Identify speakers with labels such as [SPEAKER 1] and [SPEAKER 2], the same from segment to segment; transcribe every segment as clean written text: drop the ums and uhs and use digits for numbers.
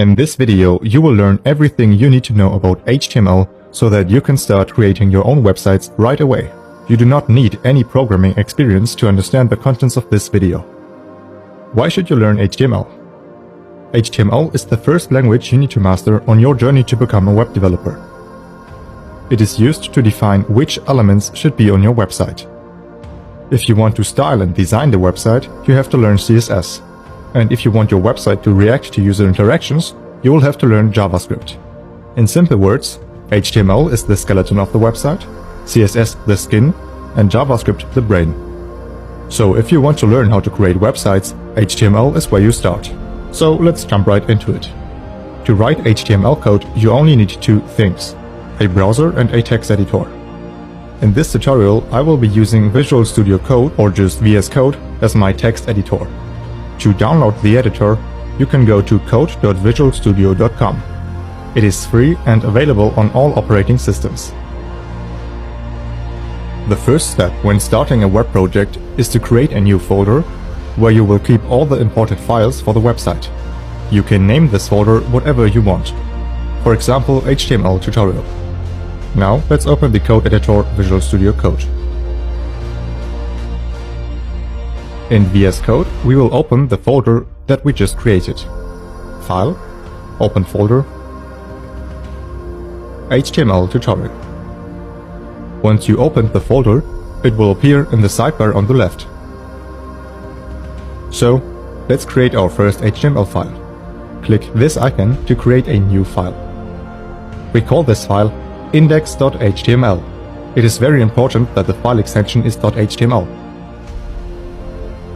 [SPEAKER 1] In this video, you will learn everything you need to know about HTML so that you can start creating your own websites right away. You do not need any programming experience to understand the contents of this video. Why should you learn HTML? HTML is the first language you need to master on your journey to become a web developer. It is used to define which elements should be on your website. If you want to style and design the website, you have to learn CSS. And if you want your website to react to user interactions, you will have to learn JavaScript. In simple words, HTML is the skeleton of the website, CSS the skin, and JavaScript the brain. So if you want to learn how to create websites, HTML is where you start. So let's jump right into it. To write HTML code, you only need two things: a browser and a text editor. In this tutorial, I will be using Visual Studio Code, or just VS Code, as my text editor. To download the editor, you can go to code.visualstudio.com. It is free and available on all operating systems. The first step when starting a web project is to create a new folder where you will keep all the imported files for the website. You can name this folder whatever you want. For example, HTML tutorial. Now let's open the code editor Visual Studio Code. In VS Code, we will open the folder that we just created. File, Open Folder, HTML Tutorial. Once you open the folder, it will appear in the sidebar on the left. So, let's create our first HTML file. Click this icon to create a new file. We call this file index.html. It is very important that the file extension is .html.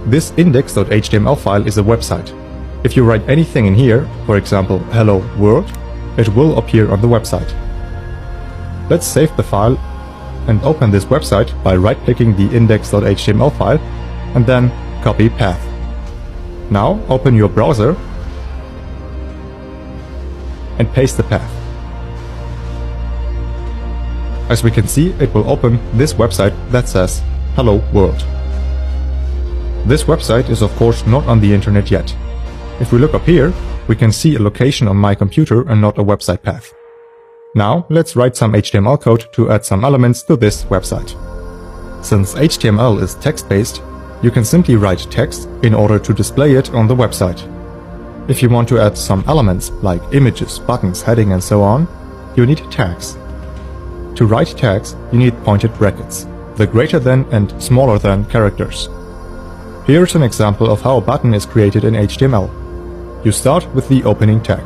[SPEAKER 1] This index.html file is a website. If you write anything in here, for example, hello world, it will appear on the website. Let's save the file and open this website by right-clicking the index.html file and then copy path. Now open your browser and paste the path. As we can see, it will open this website that says hello world. This website is of course not on the internet yet. If we look up here, we can see a location on my computer and not a website path. Now let's write some HTML code to add some elements to this website. Since HTML is text-based, you can simply write text in order to display it on the website. If you want to add some elements like images, buttons, heading and so on, you need tags. To write tags, you need pointed brackets, the greater than and smaller than characters. Here's an example of how a button is created in HTML. You start with the opening tag,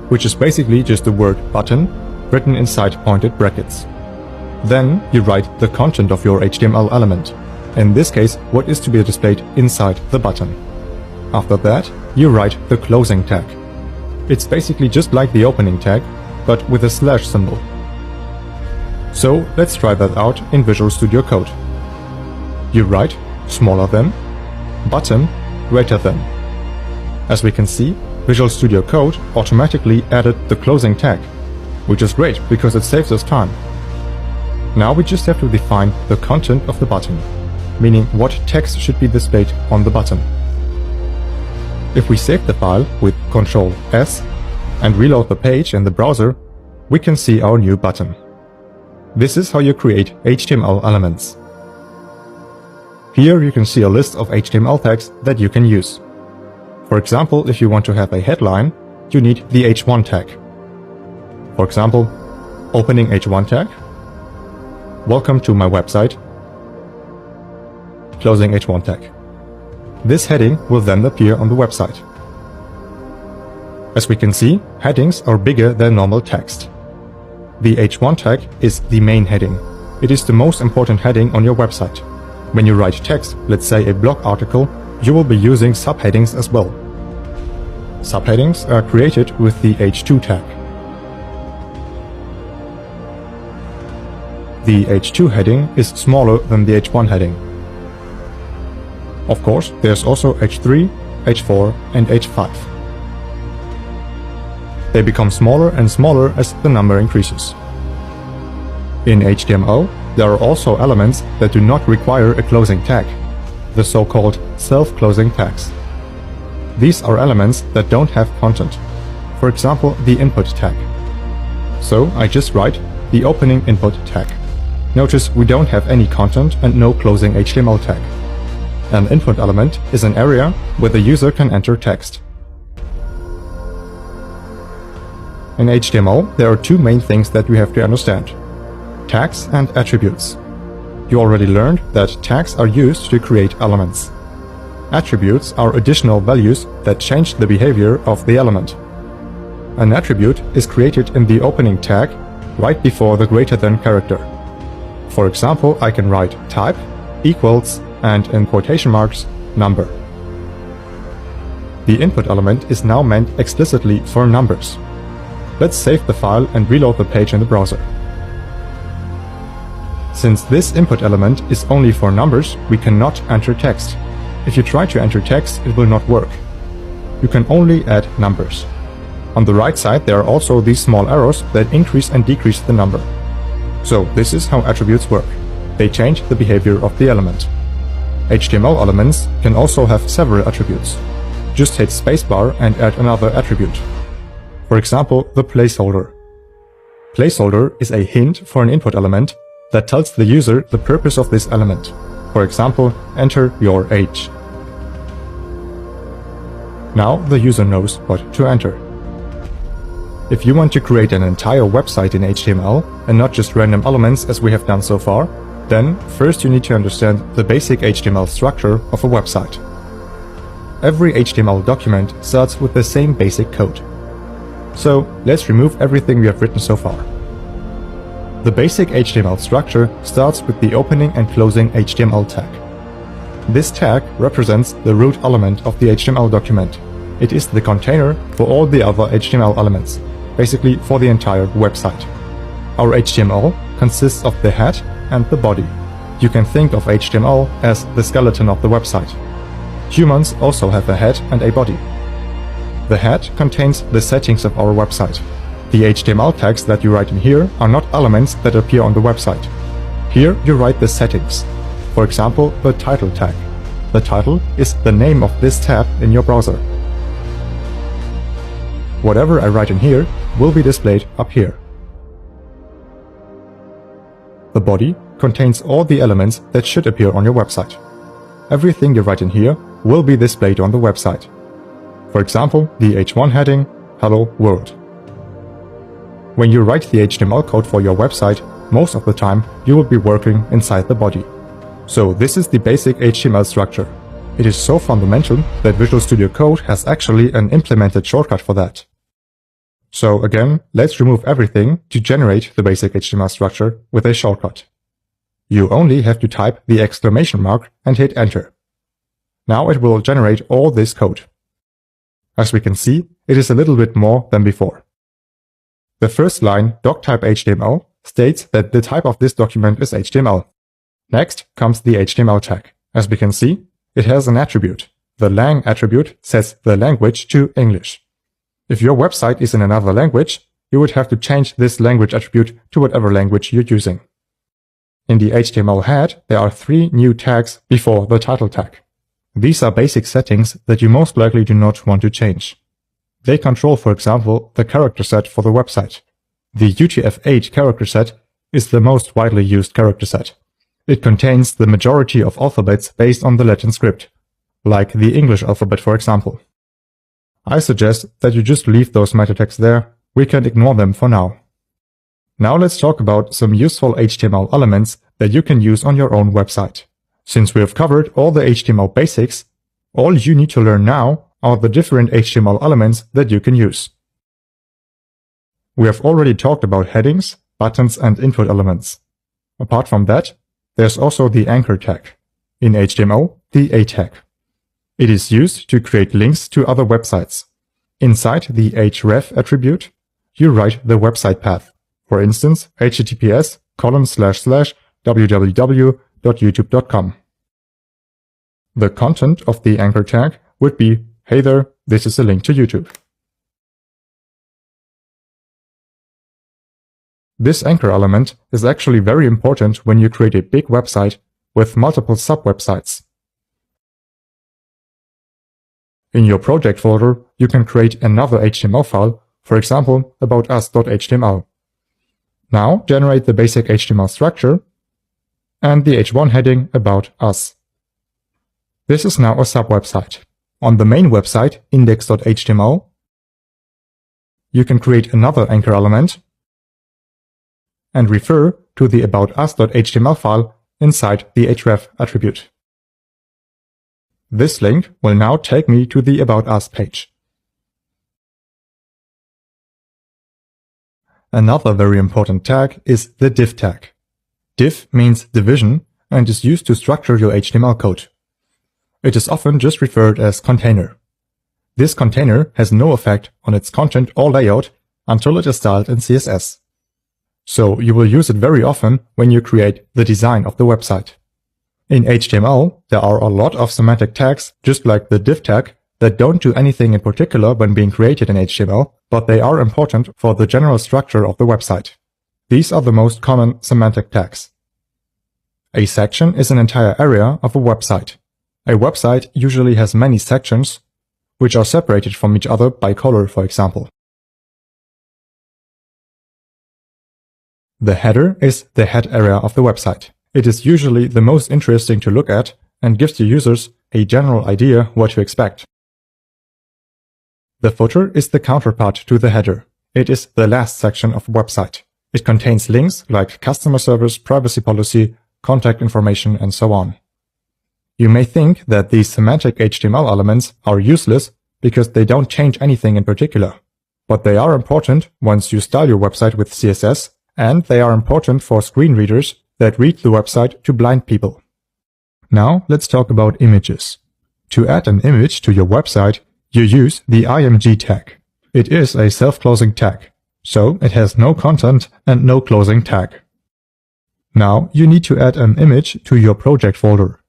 [SPEAKER 1] which is basically just the word button written inside pointed brackets. Then you write the content of your HTML element, in this case what is to be displayed inside the button. After that, you write the closing tag. It's basically just like the opening tag, but with a slash symbol. So let's try that out in Visual Studio Code. You write smaller than, button greater than. As we can see, Visual Studio Code automatically added the closing tag, which is great because it saves us time. Now we just have to define the content of the button, meaning what text should be displayed on the button. If we save the file with Ctrl S and reload the page in the browser, we can see our new button. This is how you create HTML elements. Here you can see a list of HTML tags that you can use. For example, if you want to have a headline, you need the h1 tag. For example, opening h1 tag, welcome to my website, closing h1 tag. This heading will then appear on the website. As we can see, headings are bigger than normal text. The h1 tag is the main heading. It is the most important heading on your website. When you write text, let's say a blog article, you will be using subheadings as well. Subheadings are created with the h2 tag. The h2 heading is smaller than the h1 heading. Of course, there's also h3, h4 and h5. They become smaller and smaller as the number increases. In HTML, there are also elements that do not require a closing tag, the so-called self-closing tags. These are elements that don't have content. for example the input tag. So I just write the opening input tag. Notice we don't have any content and no closing HTML tag. An input element is an area where the user can enter text. In HTML, there are two main things that we have to understand: tags and attributes. You already learned that tags are used to create elements. Attributes are additional values that change the behavior of the element. An attribute is created in the opening tag right before the greater than character. For example, I can write type equals and in quotation marks number. The input element is now meant explicitly for numbers. Let's save the file and reload the page in the browser. Since this input element is only for numbers, we cannot enter text. If you try to enter text, it will not work. You can only add numbers. On the right side, there are also these small arrows that increase and decrease the number. So this is how attributes work. They change the behavior of the element. HTML elements can also have several attributes. Just hit spacebar and add another attribute. For example, the placeholder. Placeholder is a hint for an input element that tells the user the purpose of this element. For example, enter your age. Now the user knows what to enter. If you want to create an entire website in HTML and not just random elements as we have done so far, then first you need to understand the basic HTML structure of a website. Every HTML document starts with the same basic code. So let's remove everything we have written so far. The basic HTML structure starts with the opening and closing HTML tag. This tag represents the root element of the HTML document. It is the container for all the other HTML elements, basically for the entire website. Our HTML consists of the head and the body. You can think of HTML as the skeleton of the website. Humans also have a head and a body. The head contains the settings of our website. The HTML tags that you write in here are not elements that appear on the website. Here you write the settings. For example, the title tag. The title is the name of this tab in your browser. Whatever I write in here will be displayed up here. The body contains all the elements that should appear on your website. Everything you write in here will be displayed on the website. For example, the H1 heading, Hello World. When you write the HTML code for your website, most of the time you will be working inside the body. So this is the basic HTML structure. It is so fundamental that Visual Studio Code has actually an implemented shortcut for that. So again, let's remove everything to generate the basic HTML structure with a shortcut. You only have to type the exclamation mark and hit enter. Now it will generate all this code. As we can see, it is a little bit more than before. The first line, doctype HTML, states that the type of this document is HTML. Next comes the HTML tag. As we can see, it has an attribute. The lang attribute sets the language to English. If your website is in another language, you would have to change this language attribute to whatever language you're using. In the HTML head, there are 3 new tags before the title tag. These are basic settings that you most likely do not want to change. They control, for example, the character set for the website. The UTF-8 character set is the most widely used character set. It contains the majority of alphabets based on the Latin script, like the English alphabet, for example. I suggest that you just leave those meta tags there. We can ignore them for now. Now let's talk about some useful HTML elements that you can use on your own website. Since we have covered all the HTML basics, all you need to learn now are the different HTML elements that you can use. We have already talked about headings, buttons, and input elements. Apart from that, there's also the anchor tag. In HTML, the A tag. It is used to create links to other websites. Inside the href attribute, you write the website path. For instance, https://www.youtube.com. The content of the anchor tag would be, hey there, this is a link to YouTube. This anchor element is actually very important when you create a big website with multiple sub-websites. In your project folder, you can create another HTML file for example, aboutus.html. Now generate the basic HTML structure and the h1 heading About Us. This is now a sub-website. On the main website, index.html, you can create another anchor element and refer to the aboutus.html file inside the href attribute. This link will now take me to the About Us page. Another very important tag is the div tag. Div means division and is used to structure your HTML code. It is often just referred as container. This container has no effect on its content or layout until it is styled in CSS. So you will use it very often when you create the design of the website. In HTML, there are a lot of semantic tags, just like the div tag, that don't do anything in particular when being created in HTML, but they are important for the general structure of the website. These are the most common semantic tags. A section is an entire area of a website. A website usually has many sections, which are separated from each other by color, for example. The header is the head area of the website. It is usually the most interesting to look at and gives the users a general idea what to expect. The footer is the counterpart to the header. It is the last section of a website. It contains links like customer service, privacy policy, contact information, and so on. You may think that these semantic HTML elements are useless because they don't change anything in particular. But they are important once you style your website with CSS, and they are important for screen readers that read the website to blind people. Now let's talk about images. To add an image to your website, you use the img tag. It is a self-closing tag, so it has no content and no closing tag. Now you need to add an image to your project folder,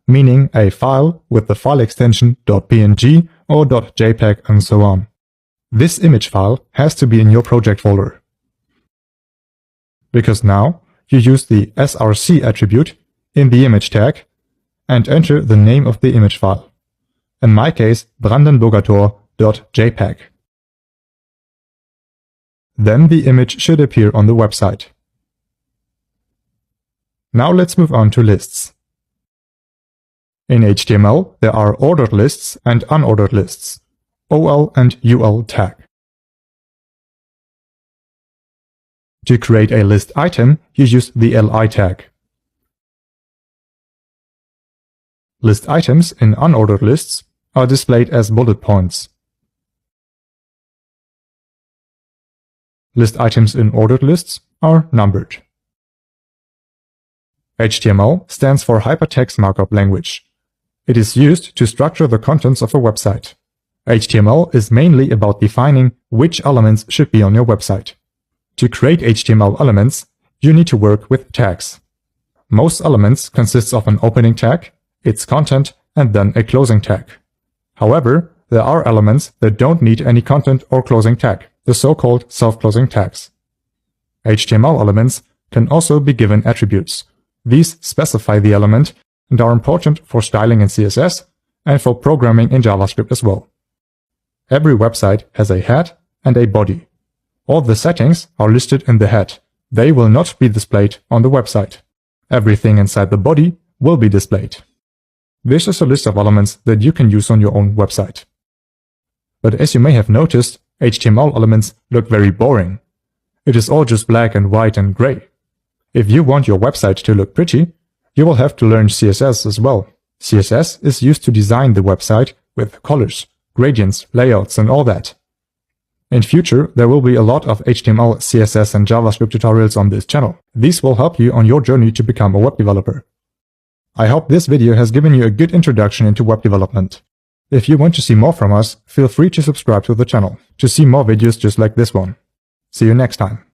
[SPEAKER 1] meaning a file with the file extension .png or .jpeg and so on. This image file has to be in your project folder, because now you use the src attribute in the image tag and enter the name of the image file. In my case, brandenburgertor.jpg. Then the image should appear on the website. Now let's move on to lists. In HTML, there are ordered lists and unordered lists, OL and UL tag. To create a list item, you use the li tag. List items in unordered lists are displayed as bullet points. List items in ordered lists are numbered. HTML stands for Hypertext Markup Language. It is used to structure the contents of a website. HTML is mainly about defining which elements should be on your website. To create HTML elements, you need to work with tags. Most elements consist of an opening tag, its content, and then a closing tag. However, there are elements that don't need any content or closing tag, the so-called self-closing tags. HTML elements can also be given attributes. These specify the element and are important for styling in CSS and for programming in JavaScript as well. Every website has a head and a body. All the settings are listed in the head. They will not be displayed on the website. Everything inside the body will be displayed. This is a list of elements that you can use on your own website. But as you may have noticed, HTML elements look very boring. It is all just black and white and gray. If you want your website to look pretty, you will have to learn CSS as well. CSS is used to design the website with colors, gradients, layouts, and all that. In future, there will be a lot of HTML, CSS, and JavaScript tutorials on this channel. These will help you on your journey to become a web developer. I hope this video has given you a good introduction into web development. If you want to see more from us, feel free to subscribe to the channel to see more videos just like this one. See you next time.